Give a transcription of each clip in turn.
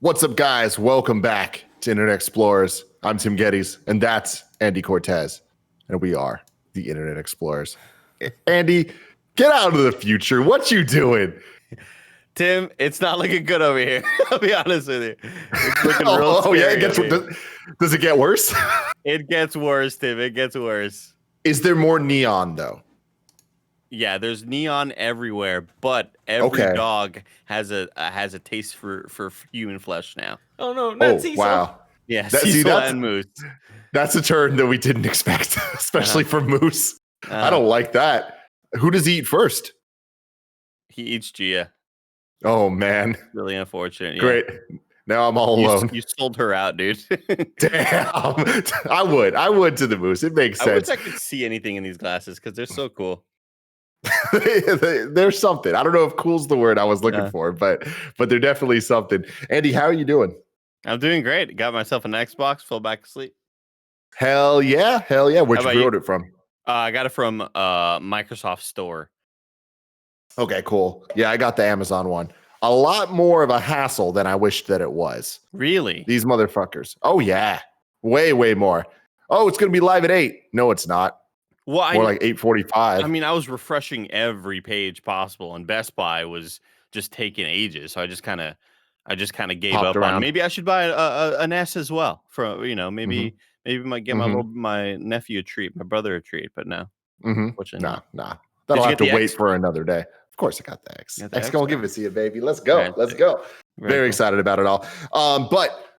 What's up, guys? Welcome back to Internet Explorers. I'm Tim Gettys, and that's Andy Cortez, and we are the Internet Explorers. Andy, get out of the future. What you doing? Tim, it's not looking good over here. I'll be honest with you. It's looking real scary. Yeah, it gets, does it get worse? It gets worse, Tim. It gets worse. Is there more neon, though? Yeah, there's neon everywhere, but every dog has a taste for human flesh now. Oh no, not Cecil. Wow. Yeah, Cecil and Moose. That's a turn that we didn't expect, especially for Moose. I don't like that. Who does he eat first? He eats Gia. Oh man, really unfortunate. Yeah. Great. Now I'm all alone. You sold her out, dude. Damn. I would to the Moose. It makes sense. I wish I could see anything in these glasses because they're so cool. There's something. I don't know if cool's the word I was looking for, but they're definitely something. Andy, how are you doing? I'm doing great. Got myself an Xbox, fell back asleep. Hell yeah. Where'd you order it from? I got it from Microsoft Store. Okay, cool. Yeah, I got the Amazon one. A lot more of a hassle than I wished that it was. Really? These motherfuckers. Oh yeah. Way more. Oh, it's going to be live at 8. No, it's not. Well, more like 8:45. I mean, I was refreshing every page possible, and Best Buy was just taking ages. So I just kind of gave Popped up around. on. Maybe I should buy an S as well. For maybe might get my nephew a treat, my brother a treat. But no, nah. That'll have to wait for another day. Of course, I got the X. X gonna give it to you, baby. Let's go. Right. Let's go. Very Very excited about it all. But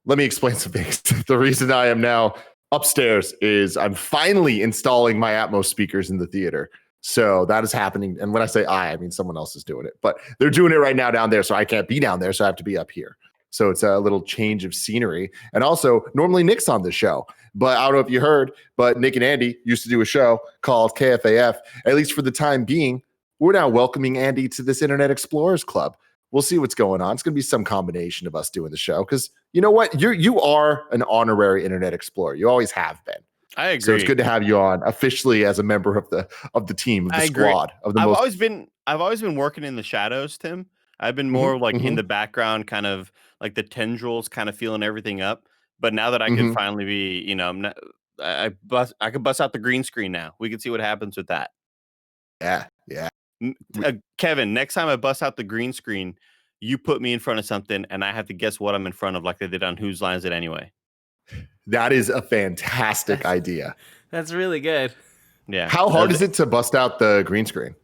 let me explain some things. The reason I am now upstairs is I'm finally installing my Atmos speakers in the theater. So that is happening. And when I say I mean someone else is doing it. But they're doing it right now down there. So I can't be down there. So I have to be up here. So it's a little change of scenery. And also, normally Nick's on the show. But I don't know if you heard, but Nick and Andy used to do a show called KFAF. At least for the time being, we're now welcoming Andy to this Internet Explorers Club. We'll see what's going on. It's going to be some combination of us doing the show because you know what? You are an honorary Internet Explorer. You always have been. I agree. So it's good to have you on officially as a member of the team, of the squad. I've always been working in the shadows, Tim. I've been more in the background, kind of like the tendrils, kind of feeling everything up. But now that I can finally be, I can bust out the green screen now. We can see what happens with that. Yeah. Kevin, next time I bust out the green screen, you put me in front of something and I have to guess what I'm in front of like they did on Whose Line Is It Anyway? That is a fantastic idea. That's really good. Yeah. How hard is it to bust out the green screen?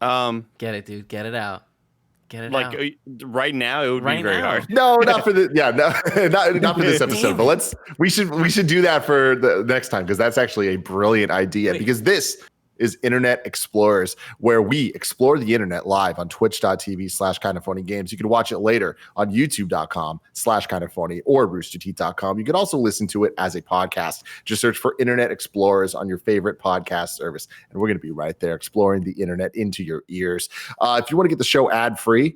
Get it, dude. Get it out. Get it out. Right now, it would be very hard. No, not for not for this episode. But we should do that for the next time because that's actually a brilliant idea. Because this is Internet Explorers, where we explore the internet live on twitch.tv/kindoffunnygames. You can watch it later on youtube.com/kindoffunny or roosterteeth.com. You can also listen to it as a podcast. Just search for Internet Explorers on your favorite podcast service. And we're going to be right there exploring the internet into your ears. If you want to get the show ad-free,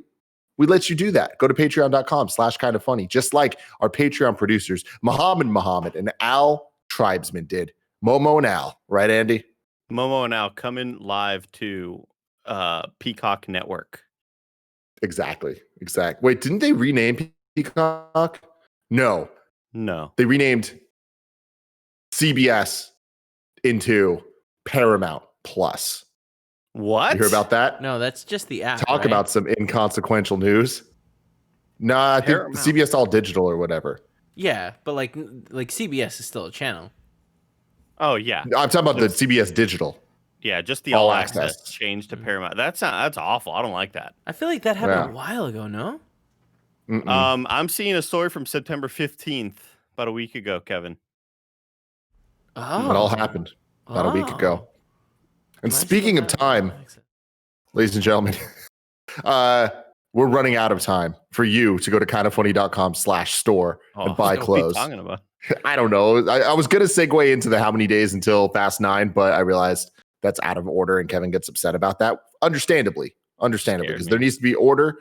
we let you do that. Go to patreon.com/kindoffunny, just like our Patreon producers, Muhammad and Al Tribesman did. Momo and Al. Right, Andy? Momo and Al coming live to Peacock Network. Exactly. Wait, didn't they rename Peacock? No. They renamed CBS into Paramount Plus. What? You hear about that? No, that's just the app. Talk about some inconsequential news. Nah, I think CBS All Digital or whatever. Yeah, but like CBS is still a channel. Oh yeah, I'm talking about the CBS Digital. Yeah, just the all access changed to Paramount. That's awful. I don't like that. I feel like that happened a while ago. No. I'm seeing a story from September 15th, about a week ago, Kevin. Oh, it all happened about a week ago. And speaking of time, ladies and gentlemen, we're running out of time for you to go to kindoffunny.com/store and buy clothes. What are you talking about? I don't know. I was going to segue into the how many days until Fast 9, but I realized that's out of order and Kevin gets upset about that. Understandably, because there needs to be order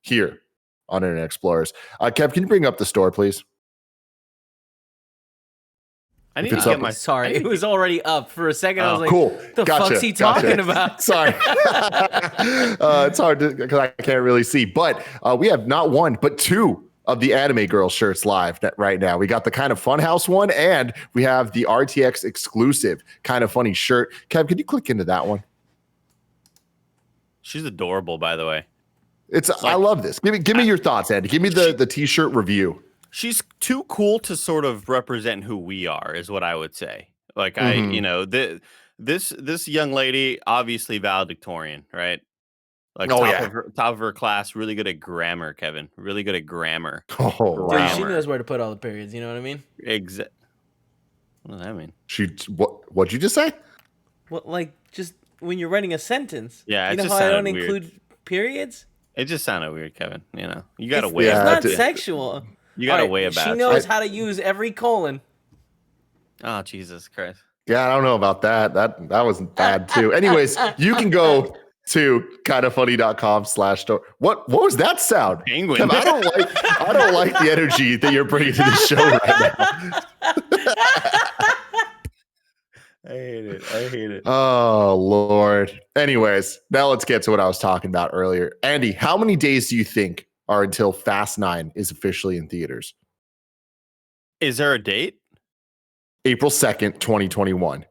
here on Internet Explorers. Kev, can you bring up the store, please? I need If to it's get up- my. Sorry, it was already up for a second. I was like, Cool. the Gotcha. fuck's he talking about? Sorry. It's hard because I can't really see. But we have not one, but two of the Anime Girl shirts live right now. We got the Kind of Funhouse one, and we have the RTX exclusive Kind of Funny shirt. Kev, could you click into that one? She's adorable, by the way. I love this. Give me your thoughts, Andy. Give me the t-shirt review. She's too cool to sort of represent who we are, is what I would say. Like this young lady, obviously valedictorian, right? Like top of her class, really good at grammar, Kevin. Really good at grammar. Oh, wow. Dude, she knows where to put all the periods. You know what I mean? What does that mean? What'd you just say? Well, like just when you're writing a sentence. Yeah, you know how I don't include periods? It just sounded weird, Kevin. You know, you got to weigh. It's not sexual. You got to weigh about. She knows how to use every colon. Oh, Jesus Christ. Yeah, I don't know about that. That was bad too. Anyways, you can go to kindoffunny.com/store. What was that sound? Penguin. Kev, I don't like the energy that you're bringing to the show right now. I hate it. Oh, Lord. Anyways, now let's get to what I was talking about earlier. Andy, how many days do you think are until Fast 9 is officially in theaters? Is there a date? April 2nd, 2021.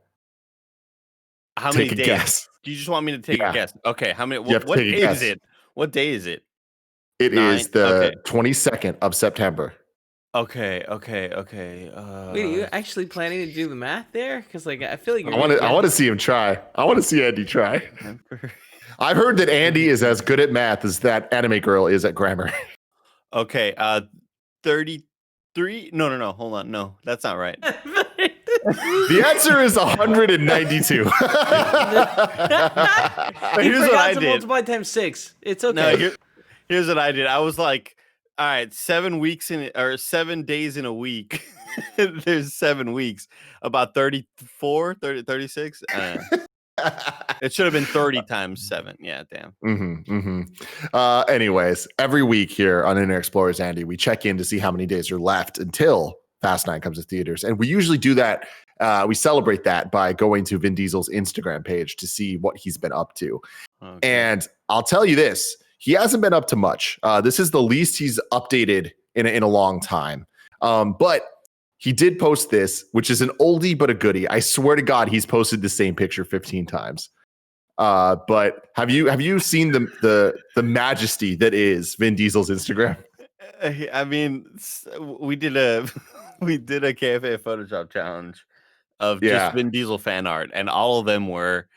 How many Take days? a guess. Do you just want me to take a guess? Okay, how many? What day is it? What day is it? It is the 22nd of September. Okay. Wait, are you actually planning to do the math there? Because like I feel like I want to see him try. I want to see Andy try. I've heard that Andy is as good at math as that Anime Girl is at grammar. Okay, 33. No. Hold on. No, that's not right. The answer is 192. Here's what I did. Multiply times 6. It's okay. No, here's what I did. I was like, all right, 7 days in a week. There's 7 weeks. About 34, 30, 36. It should have been 30 times 7. Yeah, damn. Anyways, every week here on Internet Explorers, Andy, we check in to see how many days are left until Fast 9 comes to theaters. And we usually do that. We celebrate that by going to Vin Diesel's Instagram page to see what he's been up to. Okay. And I'll tell you this, he hasn't been up to much. This is the least he's updated in a long time. But he did post this, which is an oldie but a goodie. I swear to God, he's posted the same picture 15 times. But have you seen the majesty that is Vin Diesel's Instagram? I mean, we did a KFA Photoshop challenge of just Vin Diesel fan art, and all of them were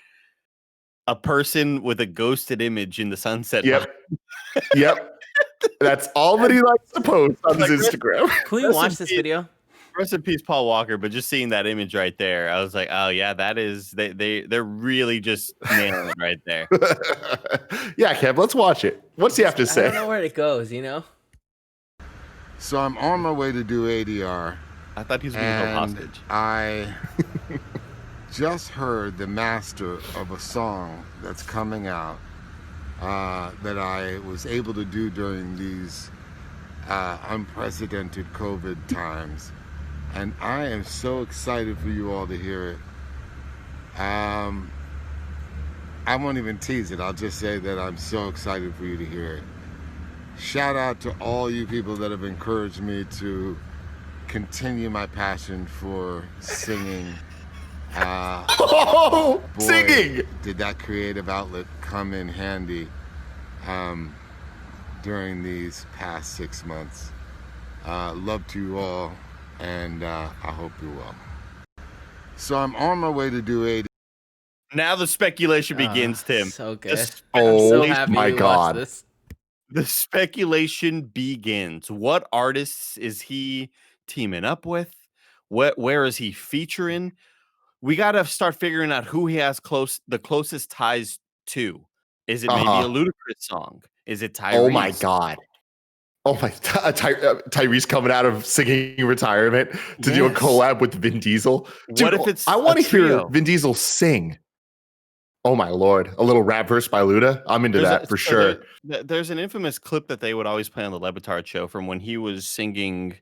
a person with a ghosted image in the sunset. Yep. That's all that he likes to post on his Instagram. Can we watch this video? Rest in peace, Paul Walker. But just seeing that image right there, I was like, oh yeah, that is they're really just nailing it right there. Yeah, Kev, let's watch it. What's he have to say? I don't know where it goes, you know. So I'm on my way to do ADR. I thought he was being held hostage. I just heard the master of a song that's coming out that I was able to do during these unprecedented COVID times. And I am so excited for you all to hear it. I won't even tease it. I'll just say that I'm so excited for you to hear it. Shout out to all you people that have encouraged me to continue my passion for singing. Singing! Did that creative outlet come in handy during these past 6 months. Love to you all, and I hope you're well. So I'm on my way to do AD. Now the speculation begins, Tim. So good. Oh so happy my God. This. The speculation begins. What artists is he teaming up with? Where is he featuring? We got to start figuring out who he has the closest ties to. Is it maybe a Ludacris song? Is it Tyrese? Oh my God. Oh my Tyrese coming out of singing retirement to do a collab with Vin Diesel. Dude, what if it's I want to hear Vin Diesel sing. Oh my Lord. A little rap verse by Luda. I'm into that for sure. There's an infamous clip that they would always play on the Le Batard show from when he was singing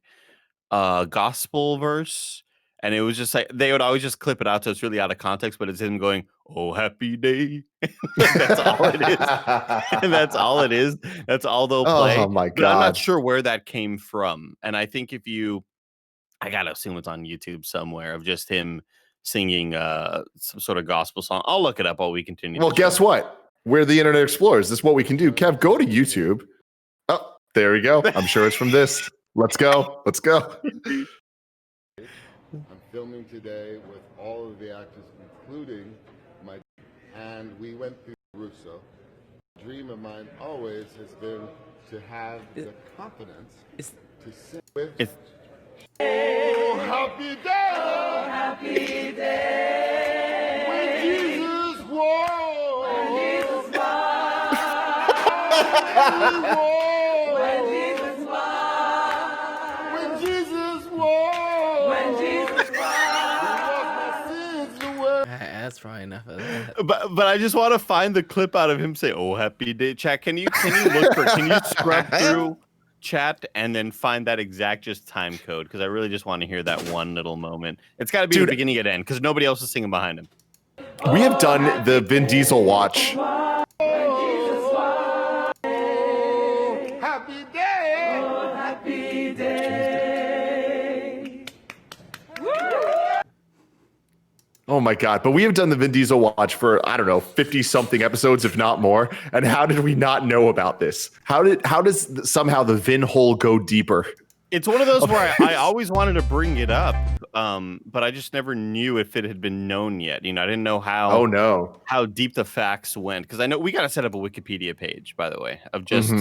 gospel verse And it was just like they would always just clip it out, so it's really out of context, but it's him going, "Oh, happy day." That's all it is. And that's all it is. That's all they'll play. Oh my But I'm not God. sure where that came from. And I think I gotta assume it's on YouTube somewhere of just him singing some sort of gospel song. I'll look it up while we continue. Well, guess what? We're the Internet Explorers. This is what we can do. Kev, go to YouTube. Oh, there we go. I'm sure it's from this. Let's go. Let's go. I'm filming today with all of the actors, including and we went through Russo. A dream of mine always has been to have the confidence to sing with. Oh, happy day! Oh, happy day! When Jesus walked! When Jesus walked! When Jesus walked! When Jesus walked! When Jesus walked! That's probably enough of that. But I just want to find the clip out of him say, "Oh, happy day." Chat, can you look for? Can you scrub through chat and then find that exact just time code? Because I really just want to hear that one little moment. It's got to be the beginning and end because nobody else is singing behind him. We have done the Vin Diesel watch. Happy day! Oh, happy day! Oh my God. But we have done the Vin Diesel watch for, I don't know, 50 something episodes, if not more. And how did we not know about this? How does somehow the Vin hole go deeper? It's one of those where I always wanted to bring it up, but I just never knew if it had been known yet. I didn't know how deep the facts went. Because I know we got to set up a Wikipedia page, by the way, of just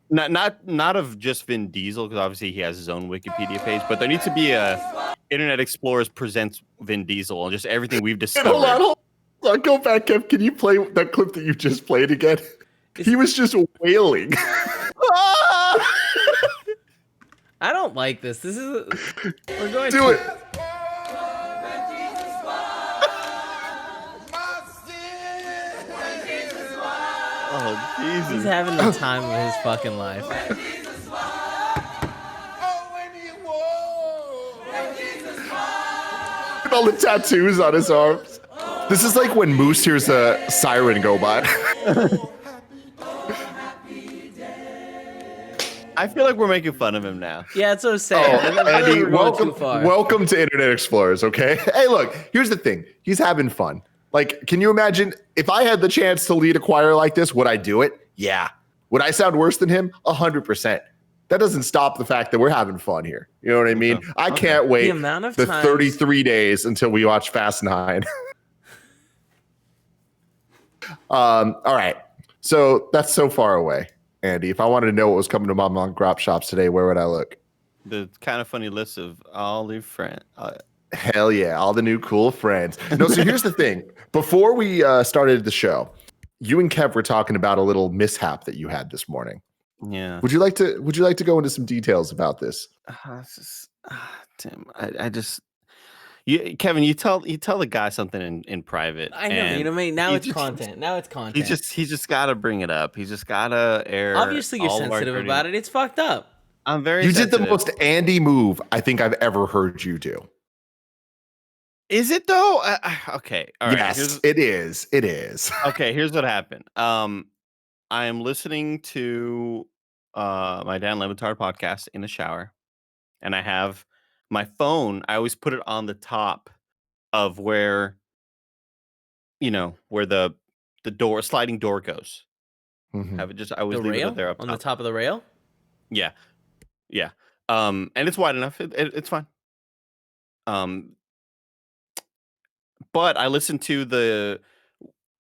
not of just Vin Diesel, because obviously he has his own Wikipedia page, but there needs to be a Internet Explorers presents Vin Diesel and just everything we've discovered. Hold on. Go back, Kev. Can you play that clip that you just played again? He was just wailing. I don't like this. This is we're going Do it. Oh, Jesus. He's having the time of his fucking life. All the tattoos on his arms. This is like when Moose hears a siren go by. I feel like we're making fun of him now. Yeah, it's so sad. Andy, welcome to Internet Explorers, okay? Hey, look, here's the thing. He's having fun. Like, can you imagine if I had the chance to lead a choir like this, would I do it? Yeah. Would I sound worse than him? 100%. That doesn't stop the fact that we're having fun here. You know what I mean? I can't wait the 33 days until we watch Fast 9. All right. So that's so far away, Andy. If I wanted to know what was coming to Mom and Grop Shops today, where would I look? The kind of funny list of all the friends. Hell yeah, all the new cool friends. No, so here's the thing. Before we started the show, you and Kev were talking about a little mishap that you had this morning. Yeah. Would you like to go into some details about this? Tim, Kevin, you tell the guy something in private. I know, mate. Now it's content. Now it's content. He's just got to bring it up. He's just got to air. Obviously, you're sensitive about it. It's fucked up. I'm very. You did the most Andy move I think I've ever heard you do. Is it though? Okay. All right. Yes, it is. It is. Okay. Here's what happened. I am listening to my Dan Levitard podcast in the shower, and I have my phone. I always put it on the top of where the sliding door goes. Mm-hmm. I always leave it there up on the top of the rail. Yeah. And it's wide enough. It's fine. But I listen to the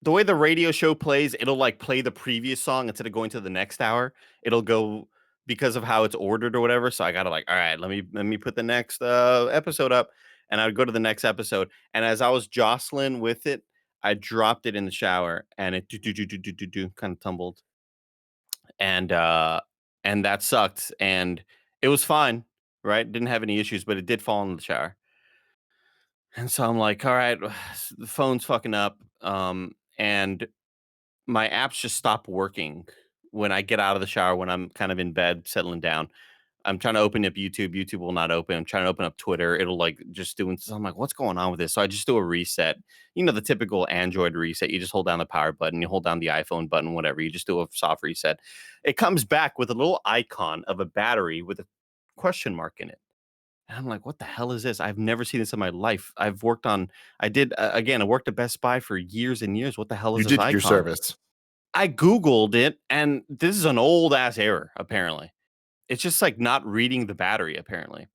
way the radio show plays. It'll like play the previous song instead of going to the next hour. It'll go because of how it's ordered or whatever. So I gotta all right, let me put the next episode up, and I would go to the next episode. And as I was jostling with it, I dropped it in the shower, and it kind of tumbled, and that sucked. And it was fine, right? Didn't have any issues, but it did fall in the shower. And so I'm like, all right, the phone's fucking up. And my apps just stop working when I get out of the shower, when I'm kind of in bed, settling down. I'm trying to open up YouTube. YouTube will not open. I'm trying to open up Twitter. It'll like just doing. So I'm like, what's going on with this? So I just do a reset. You know, the typical Android reset. You just hold down the power button. You hold down the iPhone button, whatever. You just do a soft reset. It comes back with a little icon of a battery with a question mark in it. And I'm like, what the hell is this? I've never seen this in my life. I worked at Best Buy for years and years. What the hell is You this did icon? your service. I Googled it, and this is an old ass error, apparently. It's just like not reading the battery, apparently.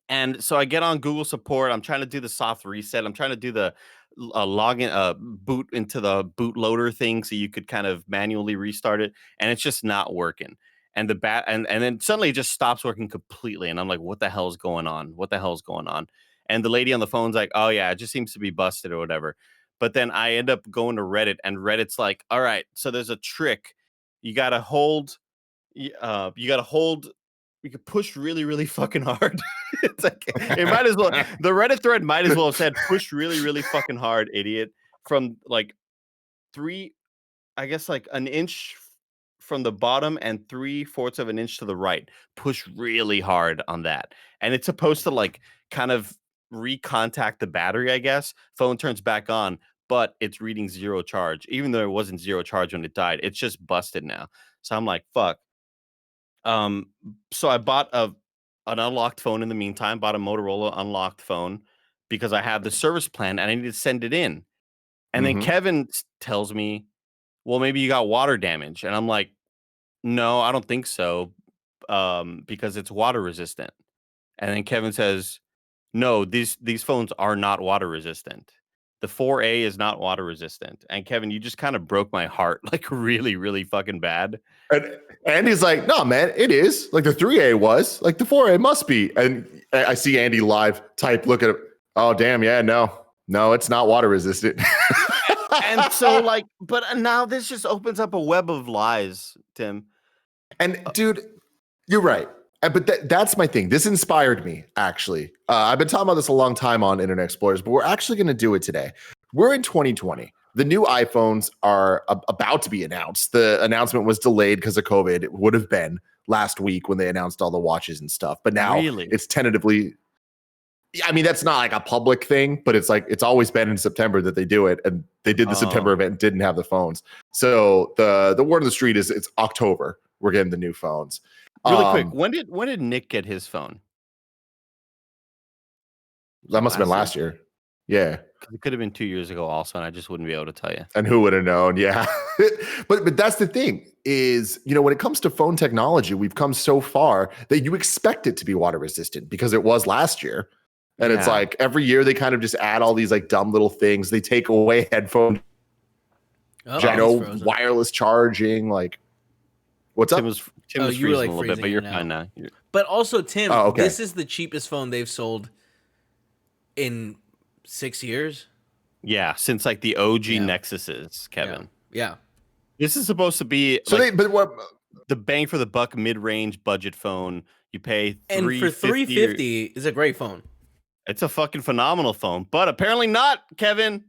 And so I get on Google support. I'm trying to do the soft reset. I'm trying to do the login, boot into the bootloader thing so you could kind of manually restart it. And it's just not working. And and then suddenly it just stops working completely. And I'm like, what the hell is going on? What the hell is going on? And the lady on the phone's like, oh yeah, it just seems to be busted or whatever. But then I end up going to Reddit, and Reddit's like, all right, so there's a trick. You gotta hold. You can push really, really fucking hard. It's like it might as well. The Reddit thread might as well have said push really, really fucking hard, idiot. From like I guess like an inch from the bottom and 3/4 of an inch to the right. Push really hard on that. And it's supposed to like kind of recontact the battery, I guess. Phone turns back on, but it's reading 0 charge. Even though it wasn't 0 charge when it died, it's just busted now. So I'm like, fuck. So I bought an unlocked phone in the meantime, bought a Motorola unlocked phone because I have the service plan and I need to send it in. And then Kevin tells me, well, maybe you got water damage. And I'm like, no, I don't think so. Because it's water resistant. And then Kevin says, no, these phones are not water resistant. The 4A is not water resistant. And Kevin, you just kind of broke my heart like really, really fucking bad. And he's like, no, man, it is. Like the 3A was. Like the 4A must be. And I see Andy live type, look at it. Oh, damn. Yeah, no, it's not water resistant. And so like, but now this just opens up a web of lies, Tim. And dude, you're right. But that's my thing. This inspired me, actually. I've been talking about this a long time on Internet Explorers, but we're actually going to do it today. We're in 2020. The new iPhones are about to be announced. The announcement was delayed because of COVID. It would have been last week when they announced all the watches and stuff. But now it's tentatively. I mean, that's not like a public thing, but it's like it's always been in September that they do it. And they did the September event and didn't have the phones. So the word on the street is it's October. We're getting the new phones. Really quick, when did Nick get his phone? That must have been last year. Yeah. It could have been 2 years ago also, and I just wouldn't be able to tell you. And who would have known? Yeah. but that's the thing is, when it comes to phone technology, we've come so far that you expect it to be water resistant because it was last year. And it's like every year they kind of just add all these like dumb little things. They take away headphone, wireless charging, like what's Tim up? Tim was freezing a little bit, but you're fine now. But also, Tim, this is the cheapest phone they've sold in 6 years. Yeah, since like the OG Nexuses, Kevin. Yeah. This is supposed to be the bang for the buck mid-range budget phone. You pay $350 for $350 is a great phone. It's a fucking phenomenal phone, but apparently not, Kevin.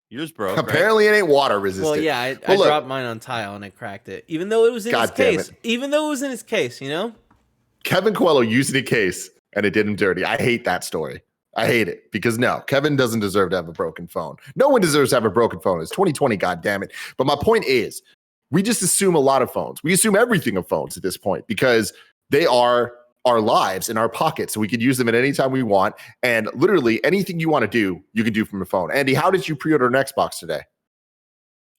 Yours broke. Apparently, it ain't water resistant. Well, yeah, I dropped mine on tile and it cracked it, even though it was in its case. Even though it was in its case, Kevin Coelho used a case and it did him dirty. I hate that story. I hate it because no, Kevin doesn't deserve to have a broken phone. No one deserves to have a broken phone. It's 2020, goddammit. But my point is, we just assume a lot of phones. We assume everything of phones at this point because they are our lives in our pockets. So we could use them at any time we want. And literally anything you want to do, you can do from a phone. Andy, how did you pre-order an Xbox today?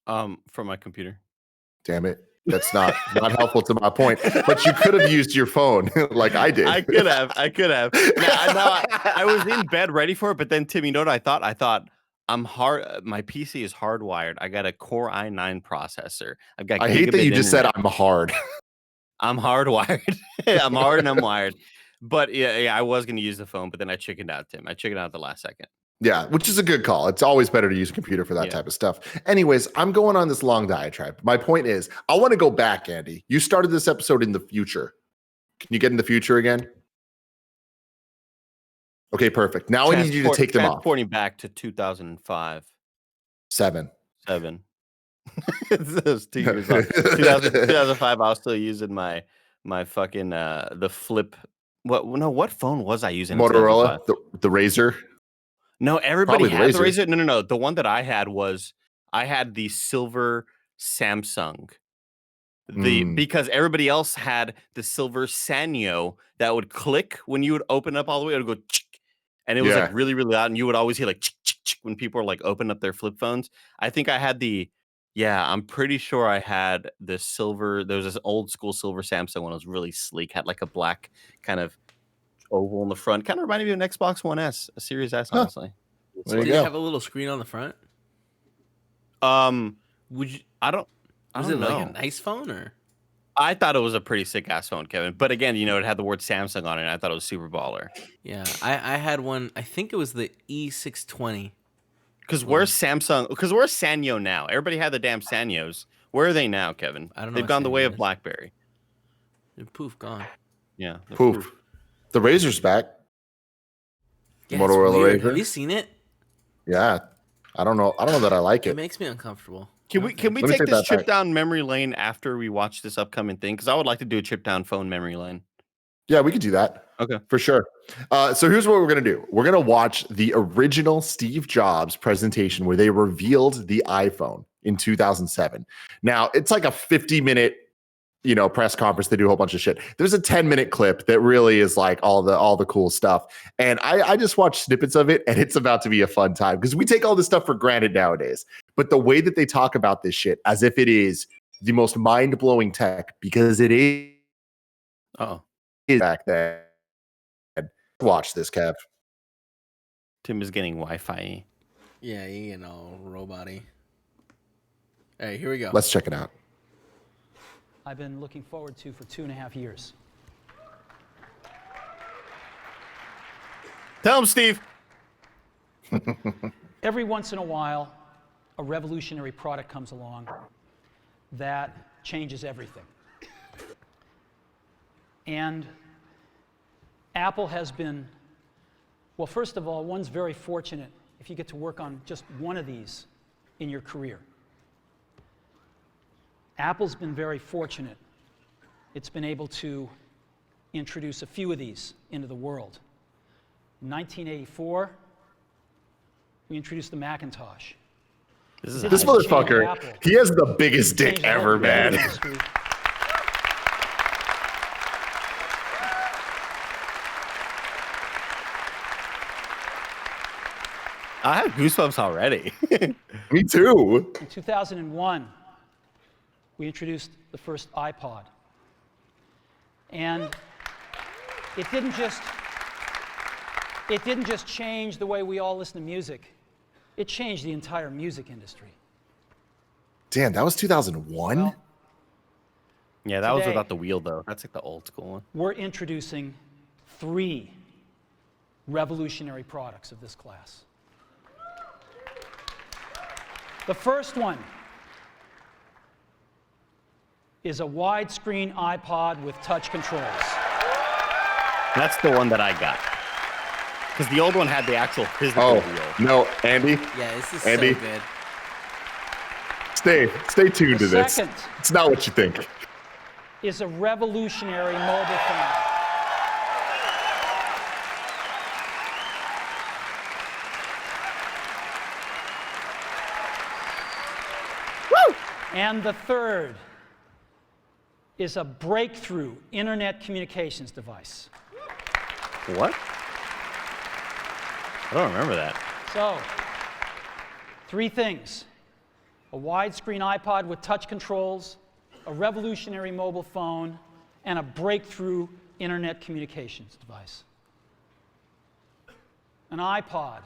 From my computer. Damn it. That's not helpful to my point. But you could have used your phone like I did. I could have. Now, I was in bed ready for it, but then Tim, you know what I thought? I thought my PC is hardwired. I got a Core i9 processor. I hate that you just said I'm hard. I'm hardwired. I'm hard and I'm wired. But yeah, I was going to use the phone, but then I chickened out, Tim. I chickened out at the last second. Yeah, which is a good call. It's always better to use a computer for that type of stuff. Anyways, I'm going on this long diatribe. My point is, I want to go back, Andy. You started this episode in the future. Can you get in the future again? Okay, perfect. Now I need you to take them off. Transporting back to 2005. 7. It was 2 years off. 2005, I was still using my my fucking the flip. What phone was I using? Motorola, the Razr. No, everybody Probably had the Razr. No. The one that I had was I had the silver Samsung. Because everybody else had the silver Sanyo that would click when you would open up all the way. It would go, and it was like really, really loud, and you would always hear like when people were like open up their flip phones. I think I had I'm pretty sure I had the silver. There was this old school silver Samsung one. It was really sleek, had like a black kind of oval in the front. Kind of reminded me of an Xbox One S, a Series S, honestly. Did it have a little screen on the front? Would you? I don't know. Like a nice phone or? I thought it was a pretty sick ass phone, Kevin. But again, it had the word Samsung on it, and I thought it was super baller. Yeah, I had one. I think it was the E620. Because where's Samsung? Because where's Sanyo now? Everybody had the damn Sanyos. Where are they now, Kevin? I don't know. They've gone the way of BlackBerry. They're poof, gone. Yeah. Poof. The Razr's back. Yeah, Motorola Razr. Have you seen it? Yeah. I don't know that I like it. It makes me uncomfortable. Can we take this trip down memory lane after we watch this upcoming thing? Because I would like to do a trip down phone memory lane. Yeah, we could do that. Okay. For sure. So here's what we're going to do. We're going to watch the original Steve Jobs presentation where they revealed the iPhone in 2007. Now, it's like a 50-minute, press conference. They do a whole bunch of shit. There's a 10-minute clip that really is like all the cool stuff. And I just watched snippets of it, and it's about to be a fun time because we take all this stuff for granted nowadays. But the way that they talk about this shit as if it is the most mind-blowing tech, because it is. Back then. Watch this, Kev. Tim is getting Wi-Fi. Yeah, you know, robot-y. All right, here we go. Let's check it out. I've been looking forward to for 2.5 years. Tell him, Steve. Every once in a while, a revolutionary product comes along that changes everything. And Apple has been, well, first of all, one's very fortunate if you get to work on just one of these in your career. Apple's been very fortunate. It's been able to introduce a few of these into the world. In 1984, we introduced the Macintosh. This motherfucker, he has the biggest dick ever, man. I have goosebumps already. Me too. In 2001, we introduced the first iPod. And it didn't just change the way we all listen to music. It changed the entire music industry. Damn, that was 2001? Well, yeah, that was without the wheel, though. That's like the old school one. We're introducing 3 revolutionary products of this class. The first one is a widescreen iPod with touch controls. That's the one that I got. Because the old one had the actual physical wheel. No, Andy. Yeah, this is Andy. so good. Stay tuned to this. Second it's not what you think. Is a revolutionary mobile phone. Woo! And the third is a breakthrough internet communications device. What? I don't remember that. So, 3 things. A widescreen iPod with touch controls, a revolutionary mobile phone, and a breakthrough internet communications device. An iPod,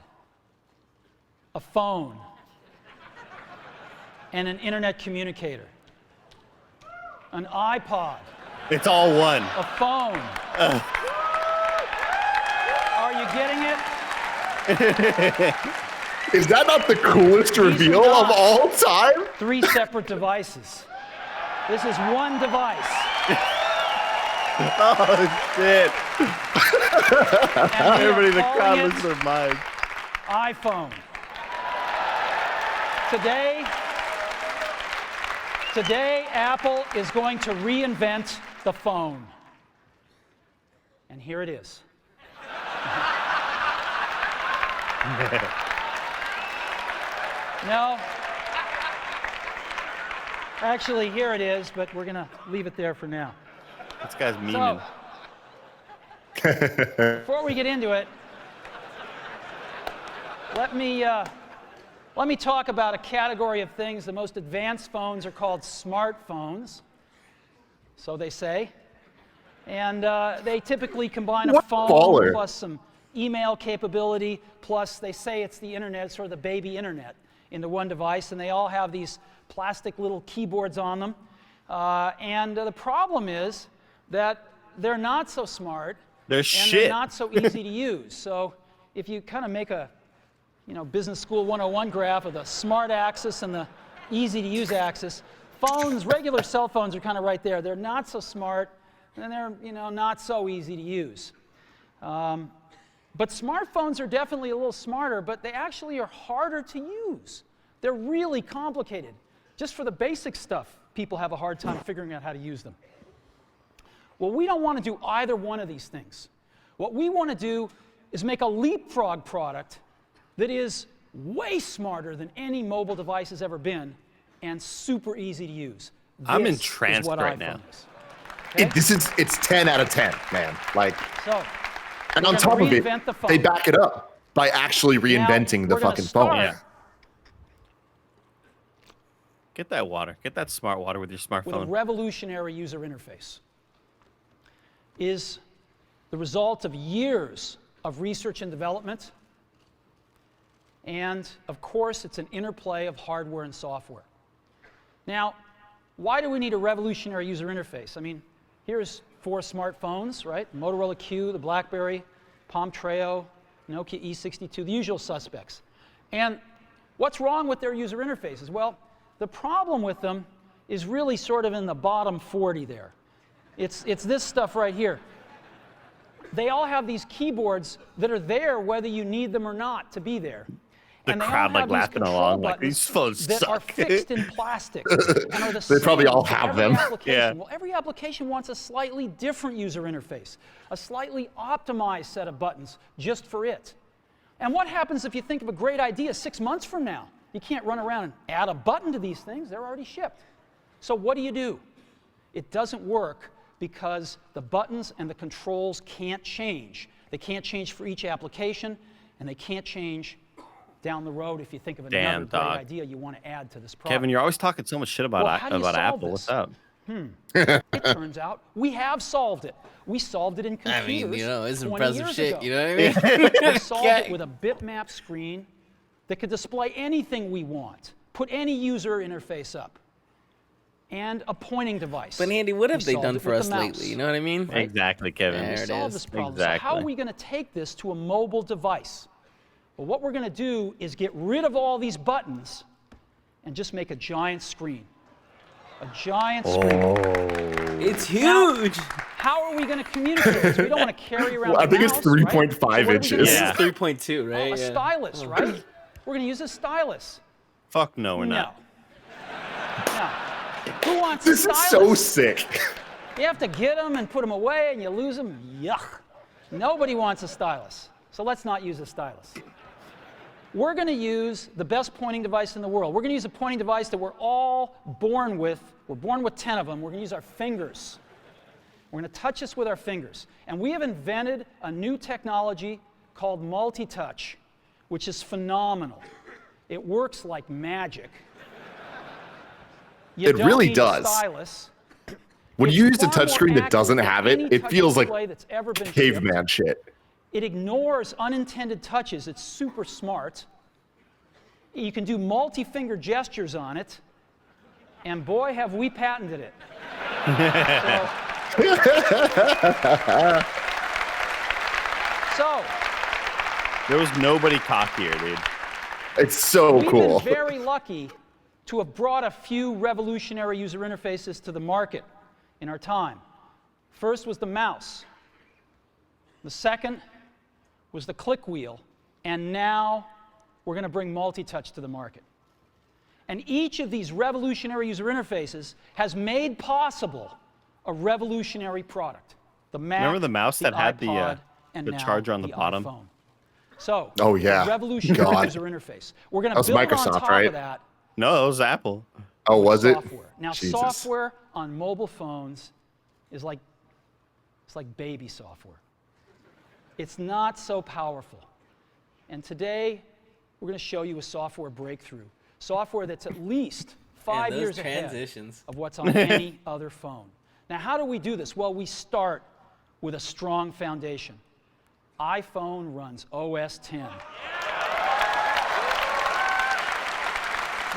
a phone, and an internet communicator. An iPod. It's all one. A phone. Are you getting it? Is that not the coolest reveal of all time? 3 separate devices. This is one device. Oh, shit. Everybody in the crowd loses their mind. iPhone. Today, Apple is going to reinvent the phone. And here it is. No. Actually, here it is, but we're going to leave it there for now. This guy's memeing. So, before we get into it, let me talk about a category of things. The most advanced phones are called smartphones, so they say. And they typically combine a phone plus some email capability, plus they say it's the internet, sort of the baby internet, into one device, and they all have these plastic little keyboards on them. And the problem is that they're not so smart. They're They're not so easy to use. So if you kind of make a Business School 101 graph of the smart axis and the easy to use axis, phones, regular cell phones are kind of right there. They're not so smart, and they're not so easy to use. But smartphones are definitely a little smarter, but they actually are harder to use. They're really complicated. Just for the basic stuff, people have a hard time figuring out how to use them. Well, we don't want to do either one of these things. What we want to do is make a leapfrog product that is way smarter than any mobile device has ever been and super easy to use. I'm entranced right now. Okay? It's 10 out of 10, man. Like, so, and on top of it, they back it up by actually reinventing the fucking phone. Yeah. Get that water. Get that smart water with your smartphone. With a revolutionary user interface. Is the result of years of research and development. And, of course, it's an interplay of hardware and software. Now, why do we need a revolutionary user interface? I mean, here's 4 smartphones, right? Motorola Q, the BlackBerry, Palm Treo, Nokia E62, the usual suspects. And what's wrong with their user interfaces? Well, the problem with them is really sort of in the bottom 40 there. It's this stuff right here. They all have these keyboards that are there whether you need them or not to be there. The crowd like laughing along like these phones that suck. are fixed in plastic and are the They probably same all for have every them. application. Well, every application wants a slightly different user interface, a slightly optimized set of buttons just for it. And what happens if you think of a great idea 6 months from now? You can't run around and add a button to these things. They're already shipped. So what do? It doesn't work because the buttons and the controls can't change. They can't change for each application, and they can't change down the road if you think of another great idea you want to add to this product. Kevin, you're always talking so much shit about Apple. What's up? It turns out we have solved it. We solved it in computers. I mean, it's 20 impressive years shit, ago. you know what I mean? We solved it with a bitmap screen that could display anything we want, put any user interface up, and a pointing device. But Andy, what have they done for us lately? You know what I mean? Right? Exactly, Kevin. We solved this problem. So how are we going to take this to a mobile device? Well, what we're going to do is get rid of all these buttons and just make a giant screen. A giant screen. It's huge. Now, how are we going to communicate this? We don't want to carry around I think it's 3.5 right? inches. Yeah. It's 3.2, right? Oh, a stylus, right? We're going to use a stylus. Fuck no, we're not. No. Who wants This a stylus? is so sick. You have to get them and put them away, and you lose them. Yuck. Nobody wants a stylus. So let's not use a stylus. We're going to use the best pointing device in the world. We're going to use a pointing device that we're all born with. We're born with 10 of them. We're going to use our fingers. We're going to touch this with our fingers. And we have invented a new technology called multi-touch, which is phenomenal. It works like magic. It really does. Stylus. When you use a touchscreen that doesn't have it, it feels like caveman shit. It ignores unintended touches. It's super smart. You can do multi-finger gestures on it. And boy, have we patented it. So there was nobody cockier, dude. It's so cool. We've been very lucky to have brought a few revolutionary user interfaces to the market in our time. First was the mouse. The second was the click wheel. And now we're going to bring multi-touch to the market. And each of these revolutionary user interfaces has made possible a revolutionary product. The Mac, remember the mouse that had iPod, and the now charger on the the bottom? iPhone. So, Oh, yeah. a revolutionary God. user interface. We're going That to was build on Microsoft, top right? of that No, it was Apple. Oh, with was it? software. Now, Jesus. software on mobile phones is like baby software. It's not so powerful. And today, we're going to show you a software breakthrough. Software that's at least 5 years ahead of what's on any other phone. Now, how do we do this? Well, we start with a strong foundation. iPhone runs OS 10.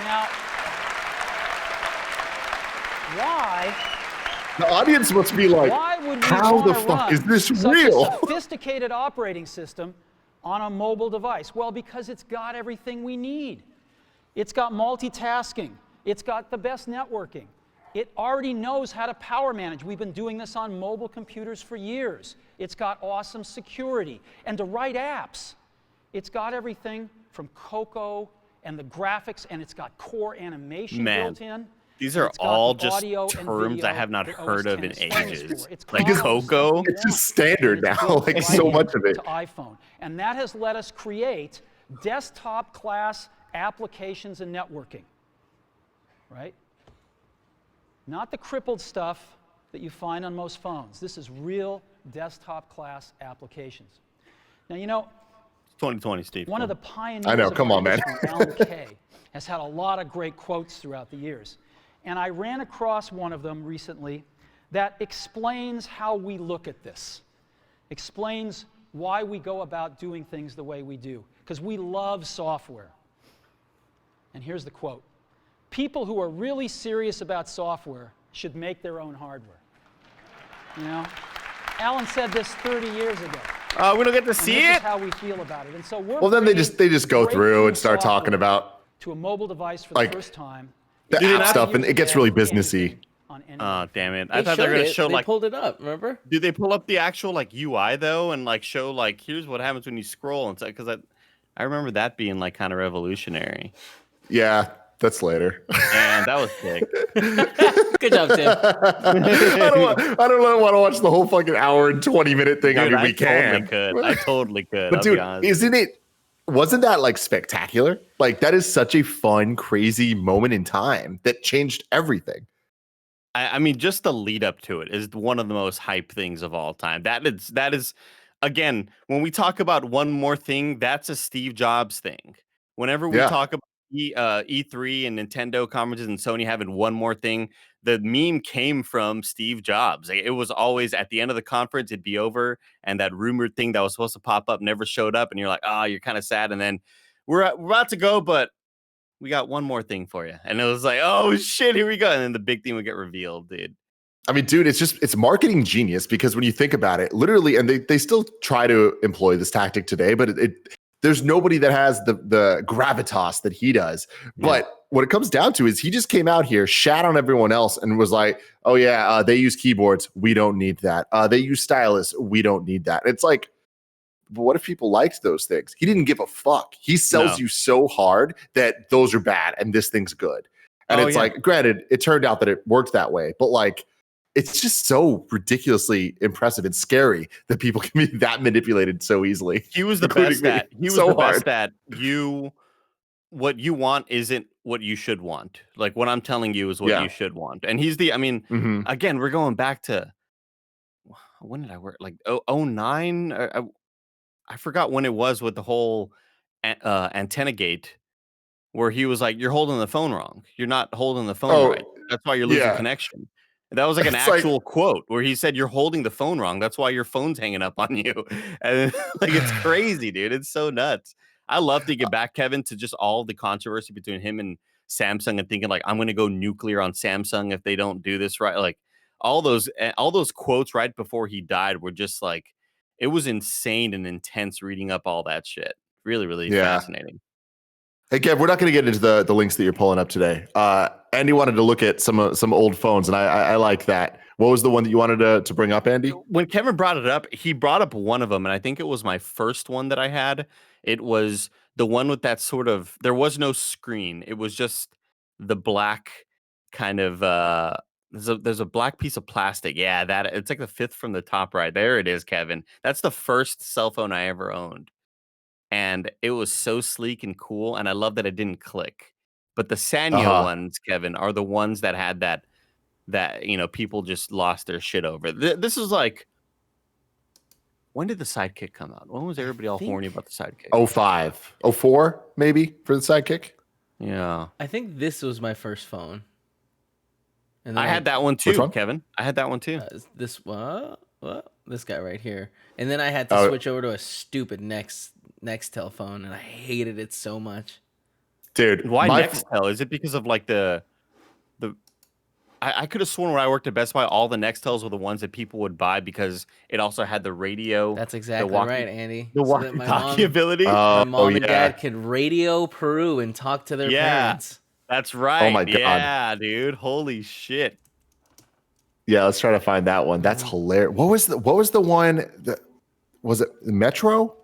Now, why? The audience must be like, Why would we how the wanna fuck run is this such real? a sophisticated operating system on a mobile device? Well, because it's got everything we need. It's got multitasking. It's got the best networking. It already knows how to power manage. We've been doing this on mobile computers for years. It's got awesome security. And to write apps, it's got everything from Cocoa and the graphics, and it's got core animation built in. These are all just terms I have not heard of in ages. Like Cocoa. It's just standard now, like so much of it. To iPhone. And that has let us create desktop class applications and networking, right? Not the crippled stuff that you find on most phones. This is real desktop class applications. Now, you know, 2020, Steve. One of the pioneers I know, of come our on, man. industry, Alan Kay, has had a lot of great quotes throughout the years. And I ran across one of them recently that explains how we look at this, explains why we go about doing things the way we do, because we love software. And here's the quote. People who are really serious about software should make their own hardware. You know? Alan said this 30 years ago. We don't get to see this it? is how we feel about it. And so we're Well, then they just go through and start talking about to a mobile device for like, the first time. the app stuff, and it gets really businessy. Oh, damn it. I thought they were going to show, they like, pulled it up, remember? do they pull up the actual, like, UI, though, and, like, show, like, here's what happens when you scroll and stuff? Because I remember that being, like, kind of revolutionary. Yeah, that's later. And that was sick. Good job, Tim. I don't want to watch the whole fucking hour and 20-minute thing. Dude, I mean, we can. I totally could. But dude, wasn't that like spectacular? Like that is such a fun, crazy moment in time that changed everything. I mean, just the lead up to it is one of the most hype things of all time. That is, again, when we talk about one more thing, that's a Steve Jobs thing. Whenever we talk about E3 and Nintendo conferences and Sony having one more thing, the meme came from Steve Jobs. It was always at the end of the conference, it'd be over, and that rumored thing that was supposed to pop up never showed up, and you're like, oh, you're kind of sad. And then we're about to go, but we got one more thing for you. And it was like, oh shit, here we go. And then the big thing would get revealed, dude. I mean, dude, it's marketing genius, because when you think about it, literally, and they still try to employ this tactic today, but there's nobody that has the gravitas that he does. But what it comes down to is he just came out here, shat on everyone else, and was like, oh yeah, they use keyboards. We don't need that. They use stylus. We don't need that. It's like, but what if people liked those things? He didn't give a fuck. He sells you so hard that those are bad and this thing's good. And it's like, granted, it turned out that it worked that way, but like, it's just so ridiculously impressive and scary that people can be that manipulated so easily. He was the best at. He was the best at what you want isn't what you should want. Like what I'm telling you is what you should want. And he's the, I mean, again, we're going back to, when did I work? Like 09? I forgot when it was with the whole antenna gate, where he was like, you're holding the phone wrong. You're not holding the phone right. That's why you're losing connection. That was like an actual quote where he said, you're holding the phone wrong. That's why your phone's hanging up on you. And like, it's crazy, dude. It's so nuts. I love to get back, Kevin, to just all the controversy between him and Samsung, and thinking like, I'm going to go nuclear on Samsung if they don't do this right. Like all those quotes right before he died were just like, it was insane and intense reading up all that shit. Really, really fascinating. Hey, Kev, we're not going to get into the links that you're pulling up today. Andy wanted to look at some old phones, and I like that. What was the one that you wanted to bring up, Andy? When Kevin brought it up, he brought up one of them, and I think it was my first one that I had. It was the one with that sort of, there was no screen. It was just the black kind of there's a black piece of plastic. Yeah, that it's like the 5th from the top right. There it is, Kevin. That's the first cell phone I ever owned. And it was so sleek and cool, and I love that it didn't click. But the Sanyo ones, Kevin, are the ones that had that people just lost their shit over. This is like, when did the Sidekick come out? When was everybody all horny about the Sidekick? 05, 04 maybe for the Sidekick. Yeah, I think this was my first phone. And I had that one too, Kevin. I had that one too. This guy right here. And then I had to switch over to a stupid Nextel phone, and I hated it so much. Dude, why Nextel? Is it because of like I could have sworn when I worked at Best Buy, all the Nextels were the ones that people would buy because it also had the radio. That's exactly right, Andy. The walkie-talkie ability. My mom and dad could radio Peru and talk to their parents. That's right. Oh my God. Yeah, dude. Holy shit. Yeah, let's try to find that one. That's hilarious. What was the one that was it Metro?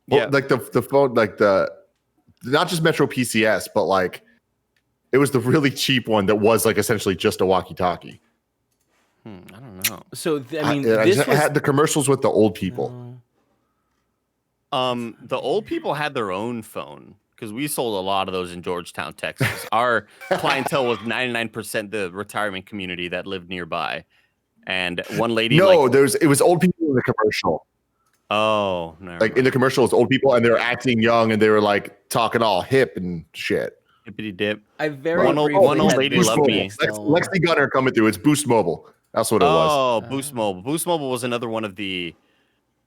Yeah. Well, like the phone, like not just Metro PCS, but like it was the really cheap one that was like essentially just a walkie-talkie. I don't know. So I mean, this had the commercials with the old people. The old people had their own phone because we sold a lot of those in Georgetown, Texas. Our clientele was 99% the retirement community that lived nearby, and one lady. No, it was old people in the commercial. Oh, no. Like in the commercial, it's old people and they were acting young and they were like talking all hip and shit. Hippity dip. One old lady Boost loved Mobile. me. Lexi Gunner coming through. It's Boost Mobile. That's what it was. Oh, Boost Mobile. Boost Mobile was another one of the.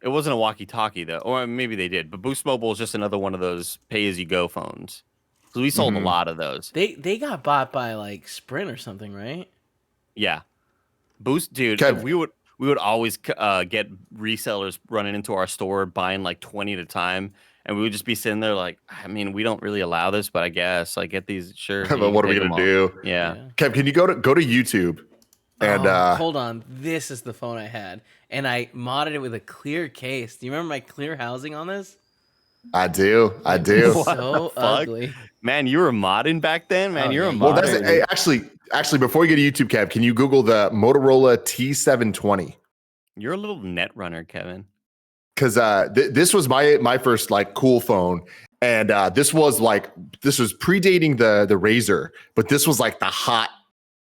It wasn't a walkie-talkie though, or maybe they did. But Boost Mobile was just another one of those pay-as-you-go phones. So we sold a lot of those. They got bought by like Sprint or something, right? Yeah, Boost, dude. We would always get resellers running into our store buying like 20 at a time. And we would just be sitting there like, I mean, we don't really allow this, but I guess I get these. Sure. But what are we going to do? Yeah. Kev, can you go to YouTube? And hold on. This is the phone I had. And I modded it with a clear case. Do you remember my clear housing on this? I do. So ugly. Man, you were modding back then? Man, you're a modder. Well, that's actually, before you get to YouTube, Kev, can you Google the Motorola T720? You're a little net runner, Kevin. Because this was my first like cool phone, and this was predating the Razr, but this was like the hot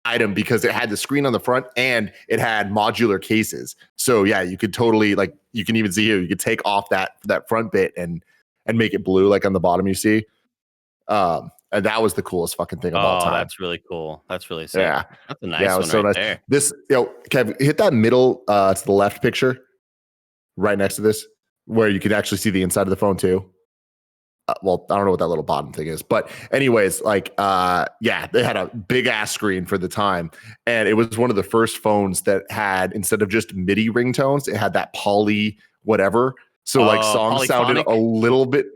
item because it had the screen on the front and it had modular cases. So yeah, you could totally like you can even see here you could take off that front bit and make it blue like on the bottom you see. And that was the coolest fucking thing of all time. That's really cool. That's really sick. Yeah, that's a nice one so right nice. there. This Kev, hit that middle to the left picture. Right next to this, where you can actually see the inside of the phone too. Well, I don't know what that little bottom thing is, but anyways, like, yeah, they had a big ass screen for the time, and it was one of the first phones that had instead of just MIDI ringtones, it had that poly whatever. So like songs sounded a little bit,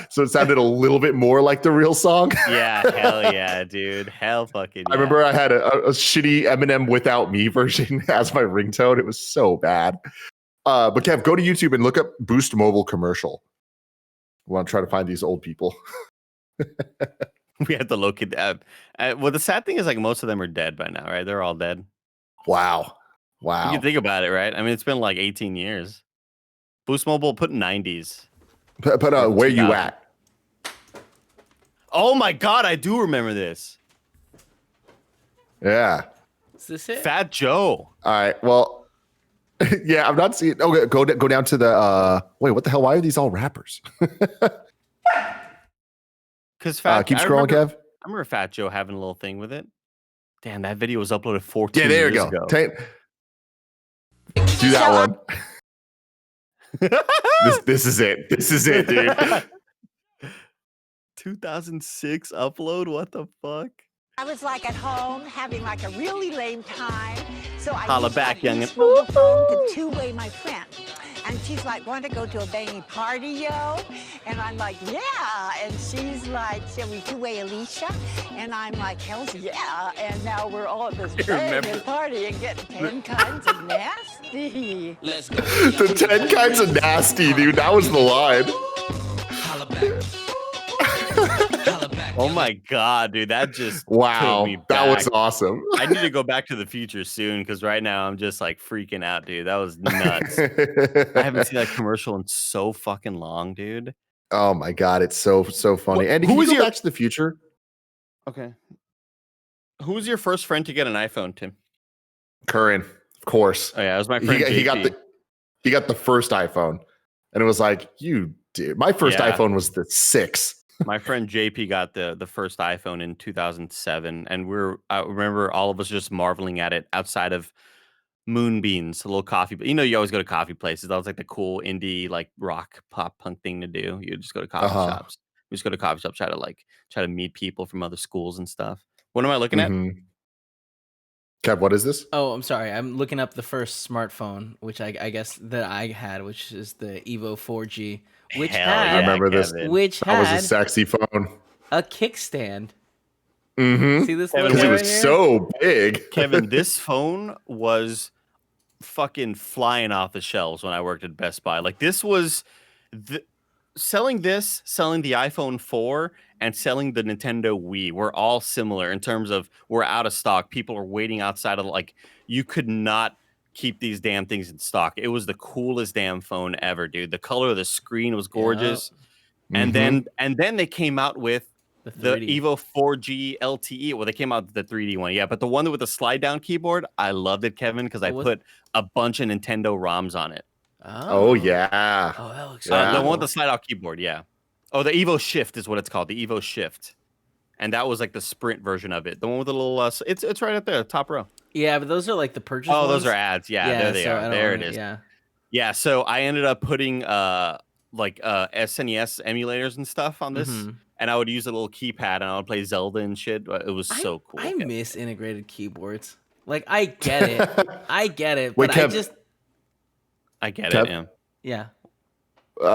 so it sounded a little bit more like the real song. Yeah, hell yeah, dude, hell fucking. Yeah. I remember I had a shitty Eminem Without Me version as my ringtone. It was so bad. But Kev, go to YouTube and look up Boost Mobile commercial. I want to try to find these old people. We had to locate that. Well, the sad thing is, like, most of them are dead by now, right? They're all dead. Wow. You can think about it, right? I mean, it's been like 18 years. Boost Mobile put 90s. But where you at? Oh my God, I do remember this. Yeah. Is this it? Fat Joe. All right. Well. Yeah, I'm not seeing. Oh, go down to the. Wait, what the hell? Why are these all rappers? Because Fat. Keep scrolling, Kev. I remember Fat Joe having a little thing with it. Damn, that video was uploaded 14 years ago. Do that one. This is it. This is it, dude. 2006 upload. What the fuck? I was like at home having like a really lame time, so I holla back, youngin'. mobile phone to two-way my friend, and she's like, "Want to go to a bangy party, yo?" And I'm like, "Yeah," and she's like, "Shall we two-way Alicia?" And I'm like, "Hell's yeah!" And now we're all at this banging party and getting 10 kinds of nasty. Let's go. The 10 kinds of nasty, dude. That was the line. Oh my god, dude, that just Wow, took me that back. was awesome. I need to go back to the future soon because right now I'm just like freaking out, dude. That was nuts. I haven't seen that commercial in so fucking long, dude. Oh my god, it's so funny. And who who was was your- Back to the Future? Okay. Who was your first friend to get an iPhone, Tim? Curran, of course. Oh yeah, it was my friend. He got the first iPhone, and it was like, you dude. My first iPhone was the 6. My friend JP got the first iPhone in 2007, and I remember all of us just marveling at it outside of Moonbeams, a little coffee. But you always go to coffee places. That was like the cool indie, like rock pop punk thing to do. You just go to coffee shops. We just go to coffee shops, try to meet people from other schools and stuff. What am I looking at? Kev, what is this? Oh, I'm sorry. I'm looking up the first smartphone, which I guess that I had, which is the Evo 4G, which I remember this. Which that was had a sexy phone. a kickstand. Mm-hmm. See this? Kevin, Because it right was here? so big. Kevin, this phone was fucking flying off the shelves when I worked at Best Buy. Like this was selling the iPhone 4 and selling the Nintendo Wii were all similar in terms of we're out of stock. People are waiting outside of you could not keep these damn things in stock. It was the coolest damn phone ever, dude. The color of the screen was gorgeous. And then they came out with the Evo 4G LTE. Well, they came out with the 3D one, yeah. But the one with the slide down keyboard, I loved it, Kevin, because I put a bunch of Nintendo ROMs on it. Oh yeah. Oh, that looks The one with the slide out keyboard, yeah. Oh, the Evo Shift is what it's called, the Evo Shift. And that was like the Sprint version of it. The one with the little, it's right up there, top row. Yeah, but those are like the purchase Oh, ones. Those are ads. Yeah, there they are. There it is. Yeah. Yeah, so I ended up putting SNES emulators and stuff on this. And I would use a little keypad and I would play Zelda and shit. It was so cool. I miss integrated keyboards. Like, I get it. Wait, but Kev, I get Kev? it, yeah.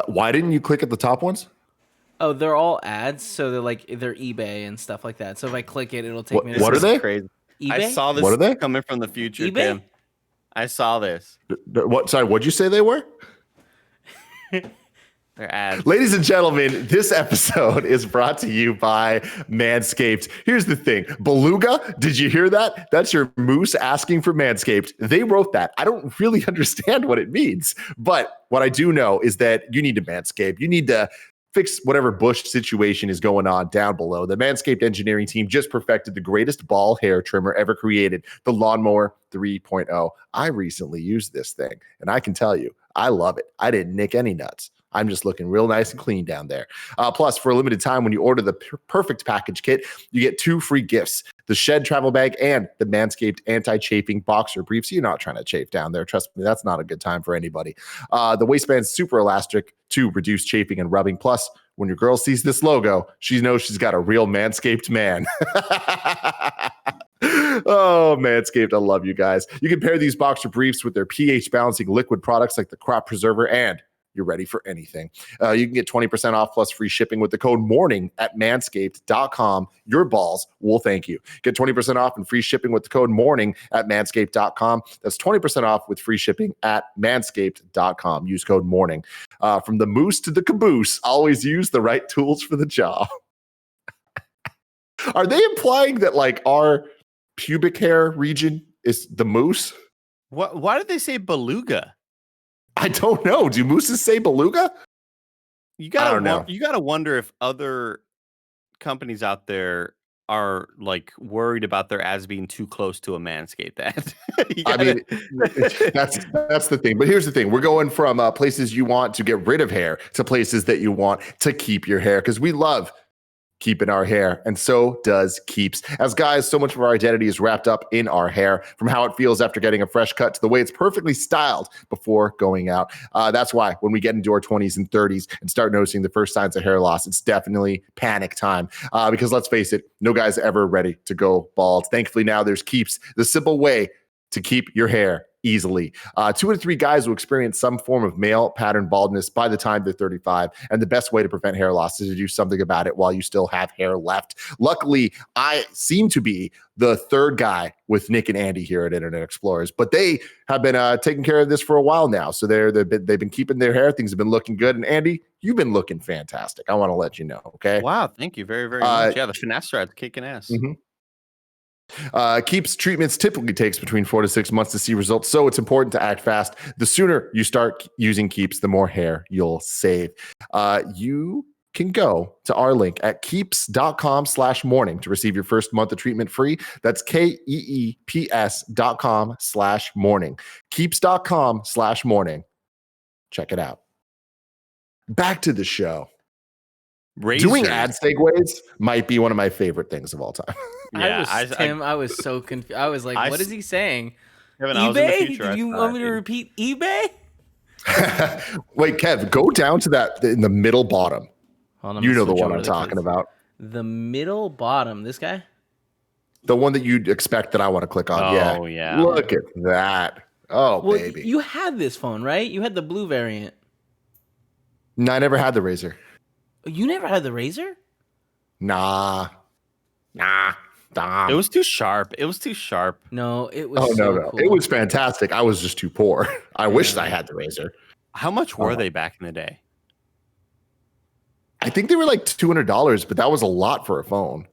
Why didn't you click at the top ones? Oh, they're all ads, so they're eBay and stuff like that. So if I click it, it'll take me to What are they? Crazy. eBay. I saw this What are they? coming from the future, eBay? Tim. I saw this. What? Sorry, what'd you say they were? They're ads. Ladies and gentlemen, this episode is brought to you by Manscaped. Here's the thing. Beluga, did you hear that? That's your moose asking for Manscaped. They wrote that. I don't really understand what it means. But what I do know is that you need to Manscape. You need to fix whatever bush situation is going on down below. The Manscaped engineering team just perfected the greatest ball hair trimmer ever created, the Lawnmower 3.0. I recently used this thing, and I can tell you, I love it. I didn't nick any nuts. I'm just looking real nice and clean down there. Plus, for a limited time, when you order the perfect package kit, you get 2 free gifts: the Shed travel bag and the Manscaped anti-chafing boxer briefs. You're not trying to chafe down there. Trust me, that's not a good time for anybody. The waistband's super elastic to reduce chafing and rubbing. Plus, when your girl sees this logo, she knows she's got a real Manscaped man. Oh, Manscaped, I love you guys. You can pair these boxer briefs with their pH balancing liquid products like the Crop Preserver, and you're ready for anything. You can get 20% off plus free shipping with the code MORNING at manscaped.com. Your balls will thank you. Get 20% off and free shipping with the code MORNING at manscaped.com. That's 20% off with free shipping at manscaped.com. Use code MORNING. From the moose to the caboose, always use the right tools for the job. Are they implying that like our pubic hair region is the moose? Why did they say beluga? I don't know. Do mooses say beluga? You I don't know. gotta wonder if other companies out there are like worried about their ads being too close to a Manscaped ad. I mean, that's the thing. But here's the thing: we're going from places you want to get rid of hair to places that you want to keep your hair, because we love keeping our hair, and so does Keeps. As guys, so much of our identity is wrapped up in our hair, from how it feels after getting a fresh cut to the way it's perfectly styled before going out. That's why when we get into our 20s and 30s and start noticing the first signs of hair loss, it's definitely panic time. Because let's face it, no guy's ever ready to go bald. Thankfully, now there's Keeps, the simple way to keep your hair easily. 2 out of 3 guys will experience some form of male pattern baldness by the time they're 35. And the best way to prevent hair loss is to do something about it while you still have hair left. Luckily, I seem to be the third guy with Nick and Andy here at Internet Explorers, but they have been taking care of this for a while now. So they've been keeping their hair. Things have been looking good. And Andy, you've been looking fantastic. I want to let you know. Okay. Wow. Thank you very, very much. Yeah. The finastrad's kicking ass. Keeps treatments typically takes between 4 to 6 months to see results. So it's important to act fast. The sooner you start using Keeps, the more hair you'll save. You can go to our link at keeps.com/morning to receive your first month of treatment free. That's KEEPS.com/morning. Keeps.com/morning. Check it out. Back to the show. Doing ad segues might be one of my favorite things of all time. Yeah, I was so confused. I was like, what is he saying? Kevin, eBay? Did you want me to repeat eBay? Wait, Kev, go down to that in the middle bottom. You know the one I'm talking about. The middle bottom. This guy? The one that you'd expect that I want to click on. Oh, yeah. Look at that. Oh, well, baby. You had this phone, right? You had the blue variant. No, I never had the Razr. You never had the Razr? Nah. It was too sharp. No, it was no. cool. It was fantastic. I was just too poor. I wished I had the Razr. How much were they back in the day? I think they were like $200, but that was a lot for a phone.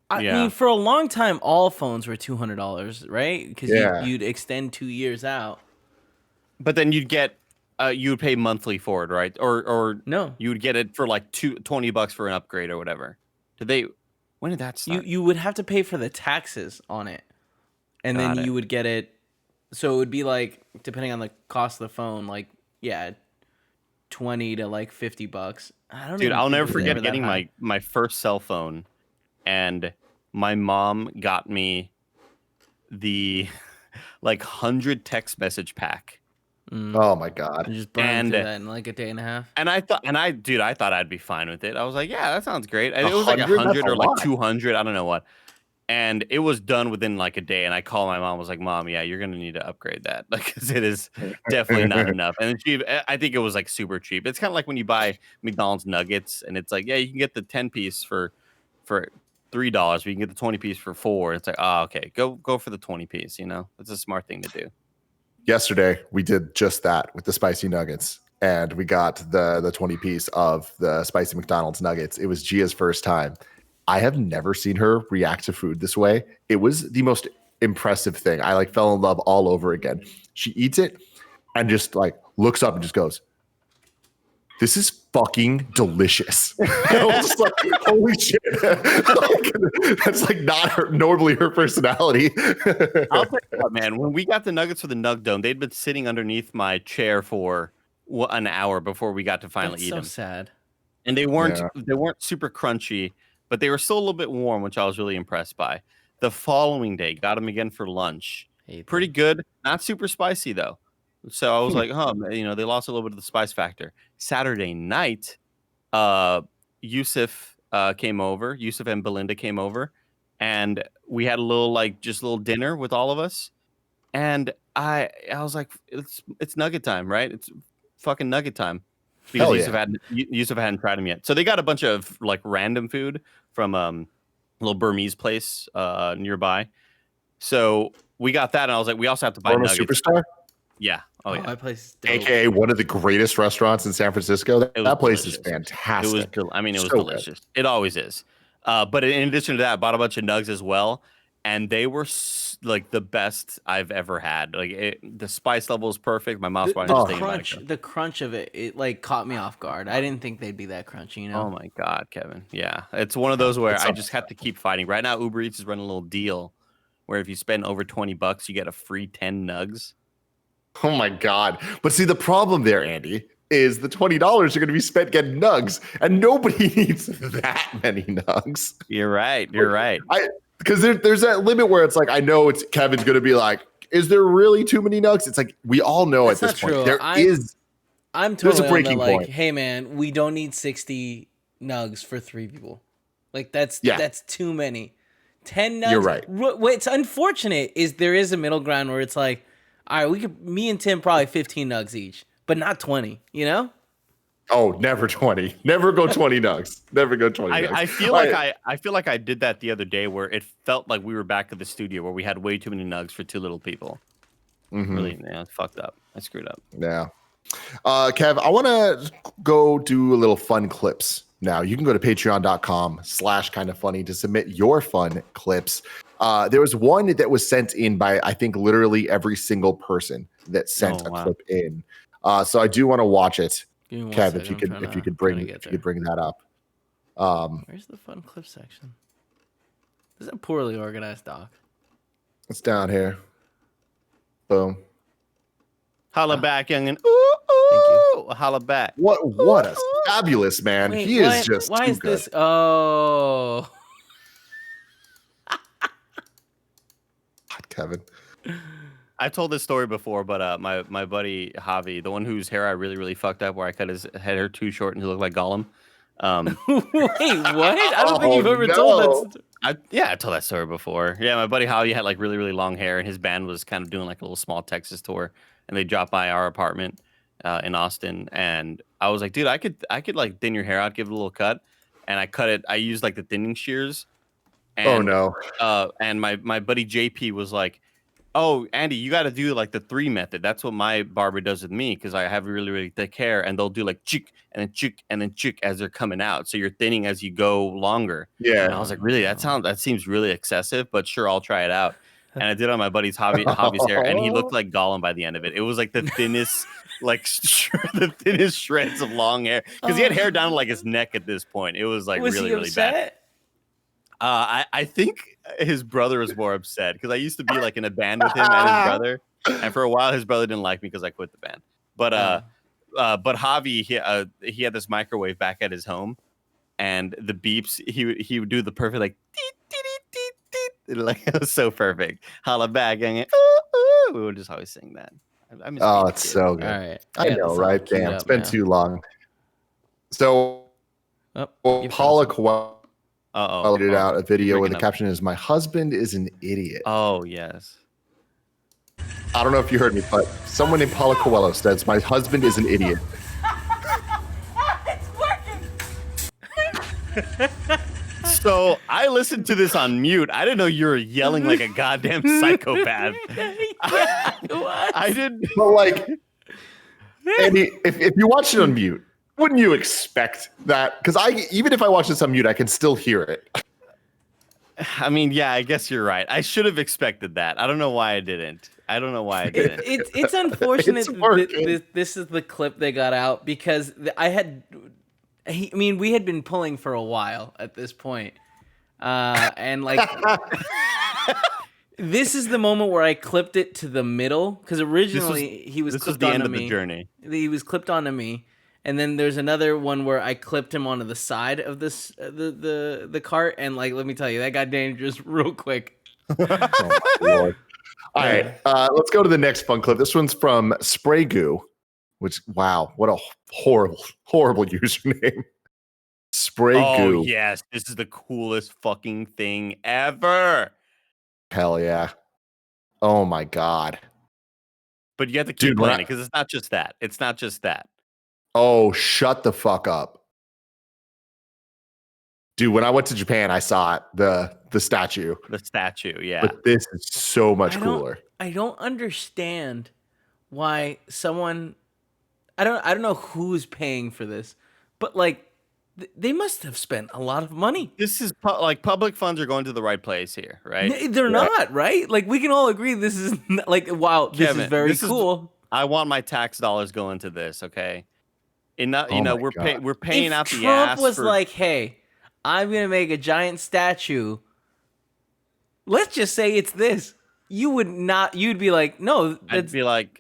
I mean, for a long time, all phones were $200, right? Because you'd extend 2 years out. But then you'd get, you'd pay monthly for it, right? Or no, you would get it for like $20 for an upgrade or whatever. When did that start? You would have to pay for the taxes on it, and then you would get it. So it would be like, depending on the cost of the phone, like $20 to like $50. Dude, I'll never forget getting my first cell phone, and my mom got me the like 100 text message pack. Oh my god! You just burned through that in like a day and a half. And I thought I'd be fine with it. I was like, yeah, that sounds great. And it was like 100 or like 200, I don't know what. And it was done within like a day. And I called my mom. I was like, Mom, yeah, you're gonna need to upgrade that because it is definitely not enough. And I think it was like super cheap. It's kind of like when you buy McDonald's nuggets, and it's like, yeah, you can get the 10-piece for $3, but you can get the 20-piece for $4. It's like, oh, okay, go for the 20-piece. You know, it's a smart thing to do. Yesterday, we did just that with the spicy nuggets, and we got the 20-piece of the spicy McDonald's nuggets. It was Gia's first time. I have never seen her react to food this way. It was the most impressive thing. I like fell in love all over again. She eats it and just like looks up and just goes, "This is fucking delicious." I was just like, holy shit. That's like not normally her personality. I'll tell you what, man, when we got the nuggets for the Nug Dome, they'd been sitting underneath my chair for an hour before we got to finally eat them. So sad. And they weren't super crunchy, but they were still a little bit warm, which I was really impressed by. The following day, got them again for lunch. Pretty good. Not super spicy though. So I was like, they lost a little bit of the spice factor. Saturday night, Yusuf came over. Yusuf and Belinda came over, and we had a little dinner with all of us. And I was like, it's nugget time, right? It's fucking nugget time. Because Yusuf hadn't tried them yet. So they got a bunch of like random food from a little Burmese place nearby. So we got that, and I was like, we also have to buy nuggets. Superstar? Yeah. Oh, yeah. That place is AKA one of the greatest restaurants in San Francisco. That place delicious. is fantastic. It was delicious. Good. It always is. But in addition to that, I bought a bunch of nugs as well, and they were like the best I've ever had. Like the spice level is perfect. My mouth's watering. The crunch of it like caught me off guard. I didn't think they'd be that crunchy. You know? Oh my god, Kevin. Yeah, it's one of those where I just have to keep fighting. Right now, Uber Eats is running a little deal where if you spend over $20, you get a free 10 nugs. Oh my god! But see, the problem there, Andy, is the $20 are going to be spent getting nugs, and nobody needs that many nugs. You're right. You're right. Because there's that limit where it's like, I know Kevin's going to be like, is there really too many nugs? It's like, we all know at this point I'm totally there's a breaking point. Hey man, we don't need 60 nugs for 3 people. Like that's too many. 10 nugs. You're right. What's unfortunate is there is a middle ground where it's like, All right, me and Tim probably 15 nugs each, but not 20. You know? Oh, never 20. Never go 20 nugs. Never go 20 nugs. I feel like I feel like I did that the other day where it felt like we were back at the studio where we had way too many nugs for too little people. Really, yeah, it's fucked up. I screwed up. Yeah. Kev, I want to go do a little fun clips now. You can go to patreon.com/kindafunny to submit your fun clips. There was one that was sent in by, I think, literally every single person that sent a clip in. So I do want to watch it. Kev, if you could bring that up. Where's the fun clip section? This is a poorly organized doc. It's down here. Boom. Holla back, youngin'. Thank you. Holla back. What a fabulous man. Wait, he is just why too is good. this? Oh, Kevin. I told this story before, but my buddy Javi, the one whose hair I really fucked up, where I cut his hair too short and he looked like Gollum. wait, what? I don't think you've ever told that. I told that story before. Yeah, my buddy Javi had like really long hair, and his band was kind of doing like a little small Texas tour, and they dropped by our apartment in Austin, and I was like, dude, I could like thin your hair out, give it a little cut, and I cut it. I used like the thinning shears. And, Oh no. And my buddy JP was like, oh, Andy, you got to do like the 3 method. That's what my barber does with me because I have really thick hair, and they'll do like chick and then chick and then chick as they're coming out. So you're thinning as you go longer. Yeah. And I was like, really? That seems really excessive, but sure, I'll try it out. And I did on my buddy's Javi's hair, and he looked like Gollum by the end of it. It was like the thinnest, the thinnest shreds of long hair because he had hair down to like his neck at this point. It was like really bad. I think his brother was more upset because I used to be like in a band with him and his brother, and for a while his brother didn't like me because I quit the band. But Javi, he had this microwave back at his home, and the beeps he would do the perfect like like it was so perfect. Holla back, and we would just always sing that. Oh, it's so good. All right, I know, right? Damn, it's been too long. So Paula Coelho tweeted out a video where the caption is, "My husband is an idiot." Oh yes. I don't know if you heard me, but someone named Paula Coelho says, "My husband is an idiot." It's working. So I listened to this on mute. I didn't know you were yelling like a goddamn psychopath. I didn't. But like, Andy, if you watch it on mute, wouldn't you expect that? Because even if I watch this on mute, I can still hear it. I mean, yeah, I guess you're right. I should have expected that. I don't know why I didn't. It's unfortunate this is the clip they got out because we had been pulling for a while at this point. And like this is the moment where I clipped it to the middle because originally he was clipped onto me. This was the end of the journey. He was clipped onto me. And then there's another one where I clipped him onto the side of this the cart, and like let me tell you, that got dangerous real quick. Oh my Lord. All right, let's go to the next fun clip. This one's from Spray Goo, which wow, what a horrible username. Spray Goo. Oh yes, this is the coolest fucking thing ever. Hell yeah. Oh my God. But you have to keep playing it because it's not just that. It's not just that. Oh, shut the fuck up. Dude, when I went to Japan, I saw it, the statue. The statue, yeah. But this is so much cooler. I don't understand why someone I don't know who's paying for this, but like they must have spent a lot of money. This is like public funds are going to the right place here, right? They're not, right? Like we can all agree this is not, like wow, this Kevin, is very cool. I want my tax dollars going to this, okay? And not, we're paying out the Trump ass. Was like, hey, I'm gonna make a giant statue. Let's just say it's this. You'd be like, no. I'd be like,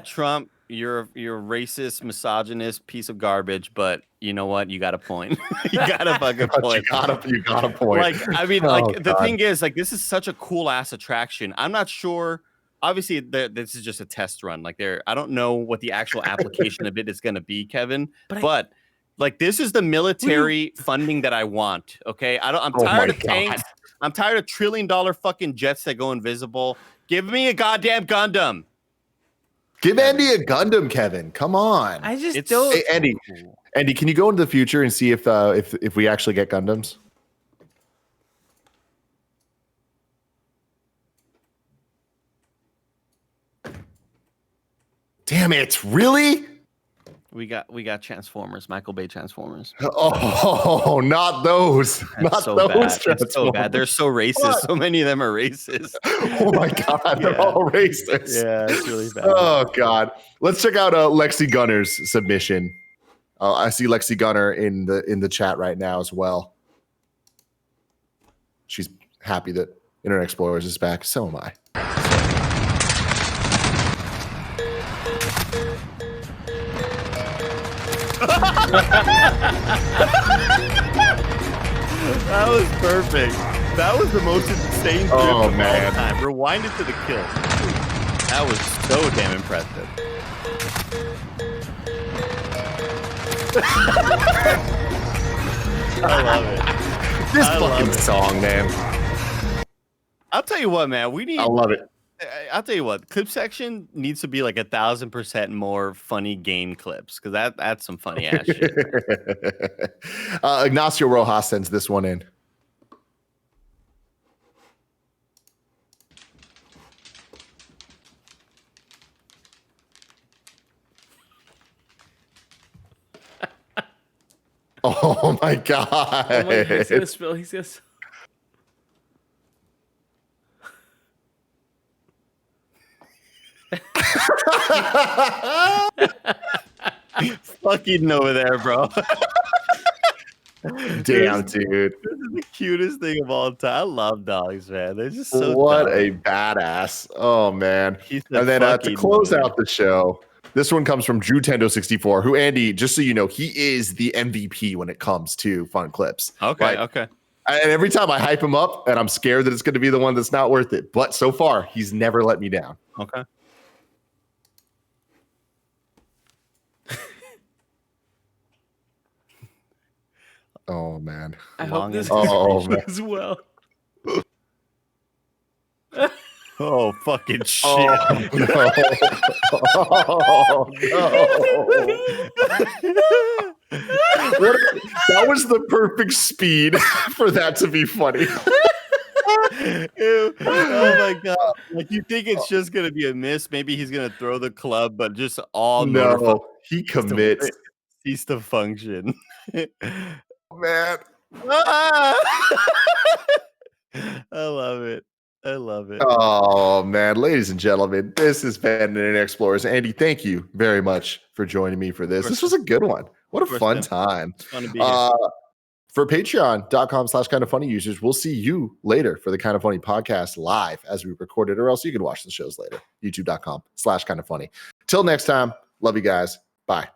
Trump, you're a racist, misogynist piece of garbage. But you know what? You got a point. You got a fucking point. You got a point. Like, I mean, the thing is, like, this is such a cool ass attraction. I'm not sure. Obviously, this is just a test run. Like, I don't know what the actual application of it is going to be, Kevin. But like, this is the military funding that I want. Okay, I'm tired of tanks. I'm tired of $1 trillion fucking jets that go invisible. Give me a goddamn Gundam. Give Andy a Gundam, Kevin. Come on. I just don't. Hey, Andy, can you go into the future and see if we actually get Gundams? Damn it! Really? We got Transformers, Michael Bay Transformers. Oh, not those. Not so those bad. It's Transformers. so bad. They're so racist. What? So many of them are racist. Oh my God, they're all racist. Yeah, it's really bad. Oh God. Let's check out Lexi Gunner's submission. I see Lexi Gunner in the chat right now as well. She's happy that Internet Explorerz is back. So am I. That was perfect. That was the most insane drift of all time. Rewind it to the kill. That was so damn impressive. I love it. This fucking song, man. I'll tell you what, man. I love it. I'll tell you what, clip section needs to be like 1,000% more funny game clips because that's some funny ass shit. Ignacio Rojas sends this one in. Oh my God. Oh my God, he's gonna spill. He's gonna. Fucking over there, bro. Damn, dude. This is the cutest thing of all time. I love dogs, man. They're just so what dumb. a badass. Oh man. And then to close out the show, this one comes from Drew1064, who, Andy, just so you know, he is the MVP when it comes to fun clips. Okay, right? okay. And every time I hype him up, and I'm scared that it's going to be the one that's not worth it. But so far, he's never let me down. Okay. Oh man. I hope this goes well. Oh fucking shit. Oh, no. Oh, no. That was the perfect speed for that to be funny. Ew. Oh my God. Like, you think it's just gonna be a miss? Maybe he's gonna throw the club, but just all no, he commits. Cease to function. Man. I love it. I love it. Oh man, ladies and gentlemen, this has been Internet Explorerz. Andy, thank you very much for joining me for this. This was a good one. What a fun time. It's fun to be here. For patreon.com/kindoffunny users, we'll see you later for the Kind of Funny podcast live as we record it, or else you can watch the shows later. youtube.com/kindoffunny. Till next time, love you guys. Bye.